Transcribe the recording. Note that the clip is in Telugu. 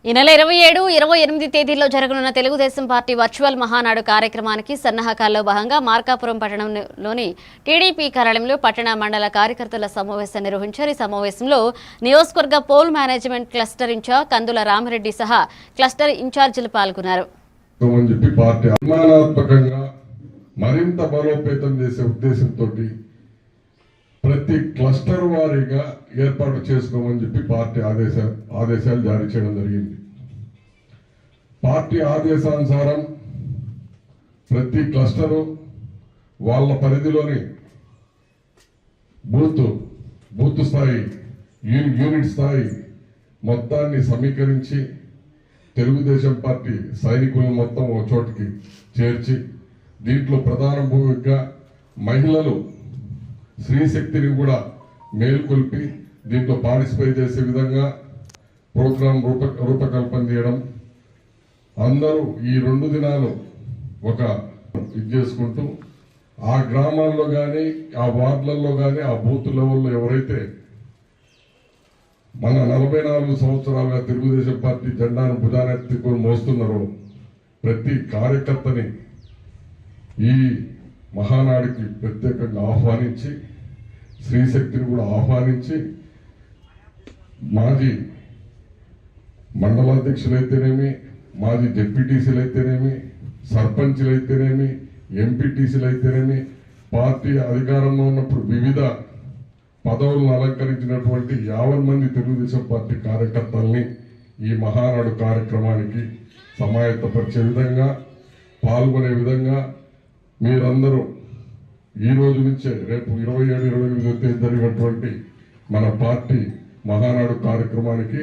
ఈ నెల 27, 28 తేదీల్లో జరగనున్న తెలుగుదేశం పార్టీ వర్చువల్ మహానాడు కార్యక్రమానికి సన్నాహకాల్లో భాగంగా మార్కాపురం పట్టణంలోని టీడీపీ కార్యాలయంలో పట్టణ మండల కార్యకర్తల సమావేశం నిర్వహించారు. ఈ సమావేశంలో నియోజకవర్గ పోల్ మేనేజ్మెంట్ క్లస్టర్ ఇన్ఛార్జ్ కందుల రామిరెడ్డి సహా క్లస్టర్ ఇన్ఛార్జీలు పాల్గొన్నారు. మరింత బలోపేతం చేసే ఉద్దేశంతో ప్రతి క్లస్టర్ వారీగా ఏర్పాటు చేసుకోమని చెప్పి పార్టీ ఆదేశాలు జారీ చేయడం జరిగింది. పార్టీ ఆదేశానుసారం ప్రతి క్లస్టరు వాళ్ళ పరిధిలోని బూత్ స్థాయి యూనిట్ స్థాయి మొత్తాన్ని సమీకరించి తెలుగుదేశం పార్టీ సైనికులను మొత్తం ఒక చోటికి చేర్చి దీంట్లో ప్రధాన భూమికగా మహిళలు స్త్రీ శక్తిని కూడా మేల్కొల్పి దీంట్లో పార్టిసిపేట్ చేసే విధంగా ప్రోగ్రాం రూపకల్పన చేయడం, అందరూ ఈ 2 దినాలు ఒక ఇది చేసుకుంటూ ఆ గ్రామాల్లో కానీ ఆ వార్డులలో కానీ ఆ బూత్ లెవెల్లో ఎవరైతే మన 44 సంవత్సరాలుగా తెలుగుదేశం పార్టీ జెండాను భుజానెత్తుకొని మోస్తున్నారో ప్రతి కార్యకర్తని ఈ మహానాడికి ప్రత్యేకంగా ఆహ్వానించి స్త్రీశక్తిని కూడా ఆహ్వానించి మాజీ మండలాధ్యక్షులైతేనేమి, మాజీ జెడ్పీటీసీలు అయితేనేమి, సర్పంచ్లు అయితేనేమి, ఎంపీటీసీలు అయితేనేమి, పార్టీ అధికారంలో ఉన్నప్పుడు వివిధ పదవులను అలంకరించినటువంటి 50 మంది తెలుగుదేశం పార్టీ కార్యకర్తల్ని ఈ మహానాడు కార్యక్రమానికి సమాయత్తపరిచే విధంగా పాల్గొనే విధంగా మీరందరూ ఈ రోజు నుంచే రేపు 27, 28 జరిగినటువంటి మన పార్టీ మహానాడు కార్యక్రమానికి